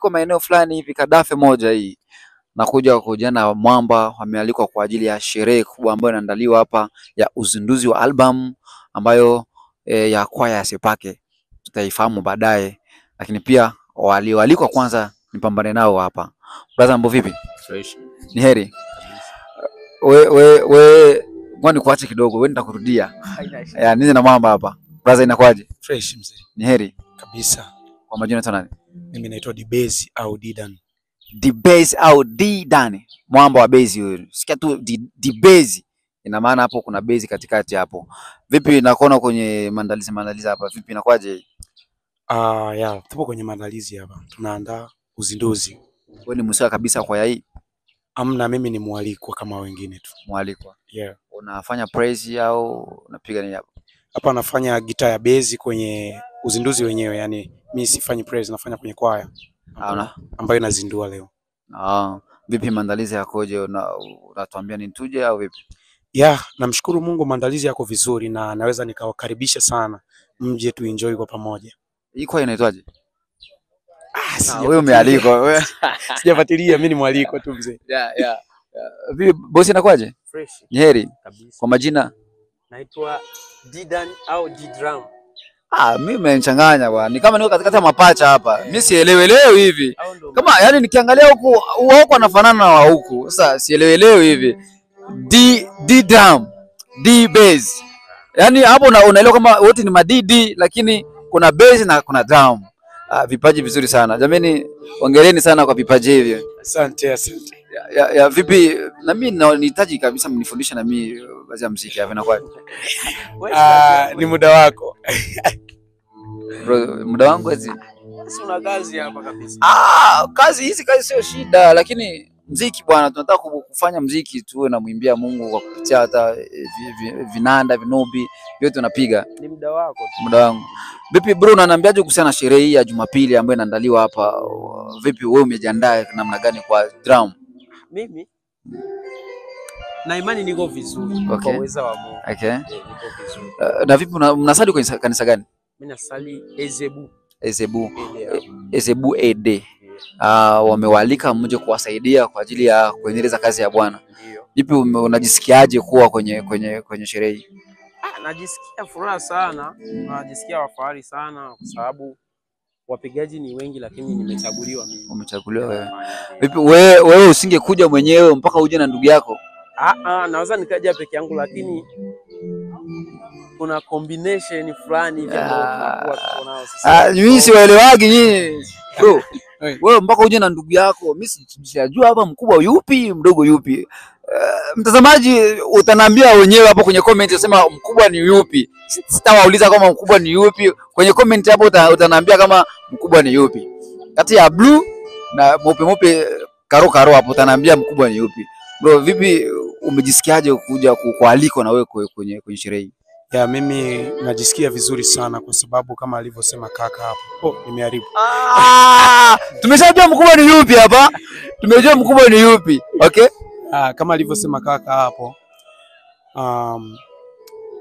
niko maeneo fulani hivi Kadafe moja hii. Nakuja kujana Mwamba wamealikwa kwa ajili ya sherehe kubwa ambayo inaandaliwa hapa ya uzinduzi wa album ambayo ya kwaya ya Sepake. Tutaifahamu baadaye. Lakini pia walioalikwa kwanza nipambane nao hapa. Brother, mambo vipi? Fresh. Ni heri. We ngoja nikuache kidogo, wewe nitakurudia. Nize na Mwamba hapa. Brother, inakwaje? Fresh mzee. Ni heri Kabisa. Kwa majina unaitwa nani? Mimi naitwa Dibezi au Didan. Dibezi au Didan. Mwamba wa bezi huyo. Sikia tu Dibezi. Ina maana hapo kuna bezi katikati hapo. Vipi nakuona kwenye maandalizi hapa? Vipi inakwaje? Tupo kwenye maandalizi hapa. Tunaandaa uzinduzi. Wewe ni msanii kabisa kwa hii? Amna, mimi ni mwalikwa kama wengine tu. Mwalikwa. Yeah. Unafanya praise au unapiga nini hapa? Hapa nafanya gitaa ya bezi kwenye uzinduzi wenyewe, yani mimi sifanyi praise, nafanya kwenye kwaya ambayo inazindua leo. Vipi maandalizi yakoje? Unatuambia ni tuje au vipi? Namshukuru Mungu, maandalizi yako vizuri na naweza nikawakaribisha sana mje tu enjoy kwa pamoja. Hii kwaya inaitwaje? Wewe umealikwa wewe. Sijafuatilia, mimi ni mwaliko tu mzee. Vipi bosi, inakwaje? Fresh. Ni heri. Kabisa. Kwa majina? Naitwa Didan au Didram. Mimi nimechanganya bwana. Ni kama niko katikati ya mapacha hapa. Mimi sielewelewi hivi. Kama yani nikiangalia huku wanafanana na wa huku. Sasa sielewelewi hivi. Didram, D-bass. Yani hapo unaelewa kama wote ni madidi lakini kuna bass na kuna drum. Vipaji vizuri sana. Jamani, hongereni sana kwa vipaji hivyo. Asante. Vipi na mimi nahitaji kabisa mnifundishe na mimi baadhi ya muziki hivi na kwaje? Ni muda wako. Bro, muda wangu hizi. Una kazi hapa kabisa. Kazi sio shida, lakini muziki bwana, tunataka kufanya muziki tuwe na muimbia Mungu kwa kupitia hata vinanda, vinubi, yote tunapiga. Ni muda wako tu. Muda wangu. Vipi bro, unaniambiaje kuhusiana na sherehe hii ya Jumapili ambayo inaandaliwa hapa? Vipi wewe umejiandaa namna gani kwa drum? Mimi na imani niko vizuri. Okay. Kwa uwezo wa Mungu. Okay. Niko vizuri. Na vipi mnasali kwenye kanisa gani? Mimi nasali Ezebu. Ezebu Ede. Wamewalika mje kuwasaidia kwa ajili ya kuendeleza kazi ya Bwana. Ndio. Vipi unajisikiaje kuwa kwenye sherehe hii? Najisikia furaha sana. Najisikia fahari sana kwa sababu wapigaji ni wengi lakini nimechaguliwa mimi. Umechaguliwa wewe. Vipi wewe usingekuja mwenyewe mpaka uje na ndugu yako? Naweza nikaja peke yangu lakini kuna combination fulani hivi ambayo tuko nao sasa. Mimi siwaelewagi nyinyi. Bro, wewe mpaka uje na ndugu yako. Mimi sijajua hapa mkubwa yupi, mdogo yupi. Mtazamaji utaniambia wenyewe hapo kwenye comment, usema mkubwa ni yupi. Sitawauliza kama mkubwa ni yupi. Kwenye comment hapo utaniambia kama mkubwa ni yupi. Kati ya blue na mope karo hapo utaniambia mkubwa ni yupi. Bro, vipi umejisikiaje kuja kualikwa na wewe kwenye sherehe hii? Mimi najisikia vizuri sana kwa sababu kama alivyosema kaka hapo. Nimeharibu. Tumeshajua mkubwa ni yupi hapa. Tumejua mkubwa ni yupi. Okay? Kama alivyosema kaka hapo.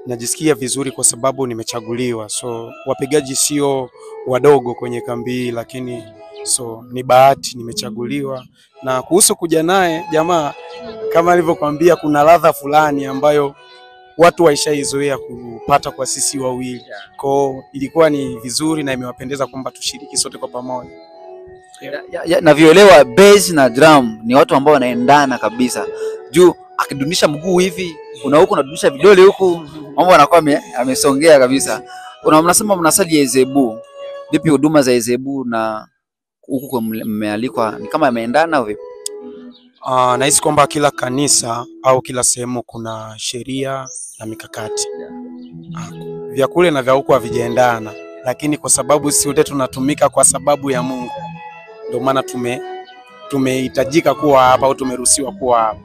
Najisikia vizuri kwa sababu nimechaguliwa. So wapigaji sio wadogo kwenye kambi lakini ni bahati nimechaguliwa. Na kuhusu kuja naye jamaa, kama alivyokuambia kuna ladha fulani ambayo watu waishaizoea kupata kwa sisi wawili. Kwa ilikuwa ni vizuri na imewapendeza kwamba tushiriki sote kwa pamoja. Navyoelewa bass na drum ni watu ambao wanaendana kabisa. Juu akidunisha mguu hivi, una huko unadunisha vidole huku, mambo yanakuwa amesongea kabisa. Mnasema mnasali Ezebu. Vipi huduma za Ezebu na huku mmealikwa ni kama yameendana au vipi? Nahisi kwamba kila kanisa au kila sehemu kuna sheria na mikakati. Vya kule na vya huku havijaendana, lakini kwa sababu sisi wote tunatumika kwa sababu ya Mungu, ndio maana tumehitajika kuwa hapa au tumeruhusiwa kuwa hapa.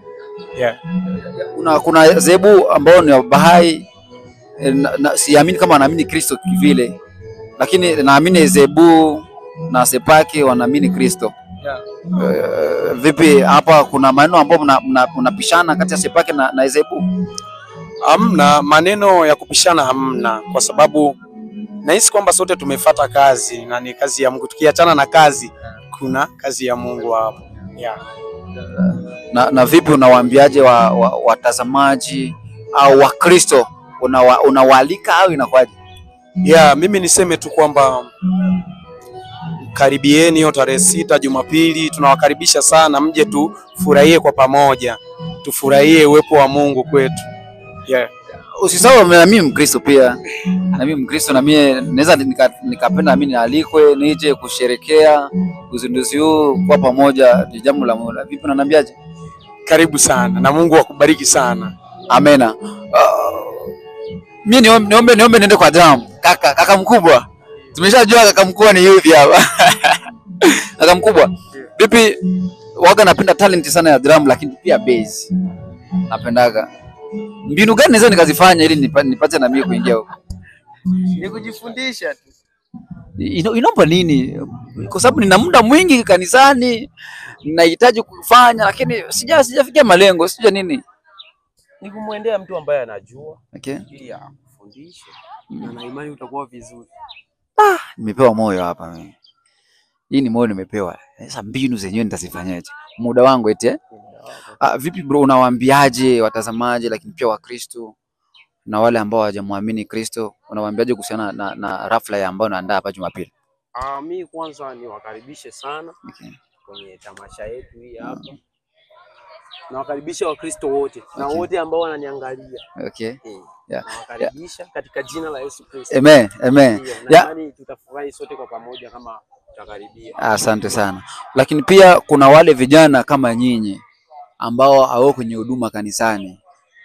Kuna Ezebu ambao ni Bahai, siamini kama wanaamini Kristo vile, lakini naamini Ezebu na Sepake wanaamini Kristo. Vipi hapa kuna maneno ambayo mnapishana kati ya Sepake na Ezebu? Hamna maneno ya kupishana, hamna, kwa sababu nahisi kwamba sote tumefuata kazi na ni kazi ya Mungu. Tukiachana na kazi, kuna kazi ya Mungu hapo. Yeah. Na vipi unawaambiaje watazamaji au Wakristo, unawaalika au inakuwaje? Yeah, mimi niseme tu kwamba karibieni hiyo tarehe 6 Jumapili, tunawakaribisha sana, mje tufurahie kwa pamoja, tufurahie uwepo wa Mungu kwetu. Yeah. Usisahau na mimi Mkristo pia. Na mimi Mkristo, na mimi naweza nikapenda mimi nialikwe nije kusherekea uzinduzi huu kwa pamoja, ni jambo la Mungu. Vipi unaniambiaje? Karibu sana na Mungu akubariki sana. Amena. Mimi niombe niende kwa drum. Kaka mkubwa. Tumeshajua kaka mkubwa ni yupi hapa. Kaka mkubwa. Vipi, waga napenda talent sana ya drum lakini pia bass. Napendaga. Mbinu gani naweza nikazifanya ili nipate na mimi kuingia huko? Ni kujifundisha tu. Inaomba nini? Kwa sababu nina muda mwingi kanisani, ninahitaji kufanya lakini sijafikia malengo, sija nini. Ni kumwendea mtu ambaye anajua. Okay. Ili akufundishe. Na imani utakuwa vizuri. Nimepewa moyo hapa mimi. Hii ni moyo nimepewa. Sasa mbinu zenyewe nitazifanyaje? Muda wangu eti vipi bro, unawaambiaje watazamaji lakini pia Wakristo na wale ambao hawajamwamini Kristo, unawaambiaje kuhusiana na rafla ya ambayo naandaa hapa Jumapili? Mimi kwanza niwakaribishe sana kwenye tamasha yetu hii hapa. Nawakaribisha Wakristo wote na wote ambao wananiangalia. Okay. Yeah. Nawakaribisha katika jina la Yesu Kristo. Amen. Yaani tutafurahi sote kwa pamoja kama tutakaribia. Asante sana. Lakini pia kuna wale vijana kama nyinyi ambao hawako kwenye huduma kanisani,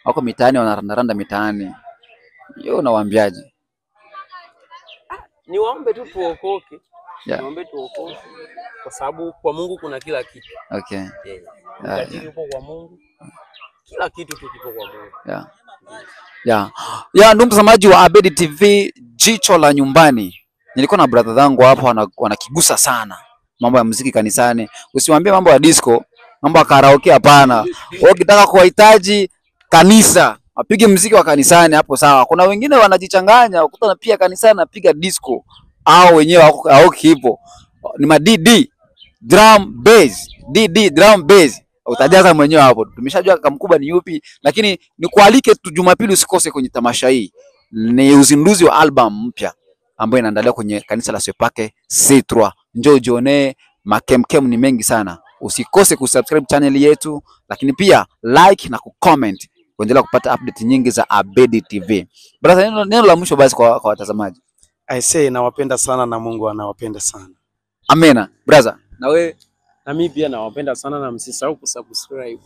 wako mitaani, wanarandaranda mitaani. Yeye unawaambiaje? Niwaombe tu tuokoke. Niwaombe tuokoke kwa sababu kwa Mungu kuna kila kitu. Okay. Utajiri upo kwa Mungu. Kila kitu kipo kwa Mungu. Ndugu mtazamaji wa Abedi TV, jicho la nyumbani. Nilikuwa na brother zangu hapa wanakigusa sana mambo ya muziki kanisani. Usiwaambie mambo ya disco, mambo ya karaoke, hapana. Ukitaka kuwahitaji kanisa, apige muziki wa kanisani, hapo sawa. Kuna wengine wanajichanganya, ukutana pia kanisani napiga disco au wenyewe hao kipo. Ni ma DD drum bass, DD drum bass. Utajaza mwenyewe hapo. Tumeshajua kaka mkubwa ni yupi, lakini nikualike tu Jumapili usikose kwenye tamasha hii. Ni uzinduzi wa album mpya ambayo inaandaliwa kwenye kanisa la Sepake C3. Njoo jione, makemkem ni mengi sana. Usikose kusubscribe channel yetu, lakini pia like na kucomment kuendelea kupata update nyingi za Abedi TV. Brother, neno la mwisho basi kwa watazamaji. I say nawapenda sana na Mungu anawapenda sana. Amena. Brother, na wewe? Na mimi pia nawapenda sana na msisahau kusubscribe.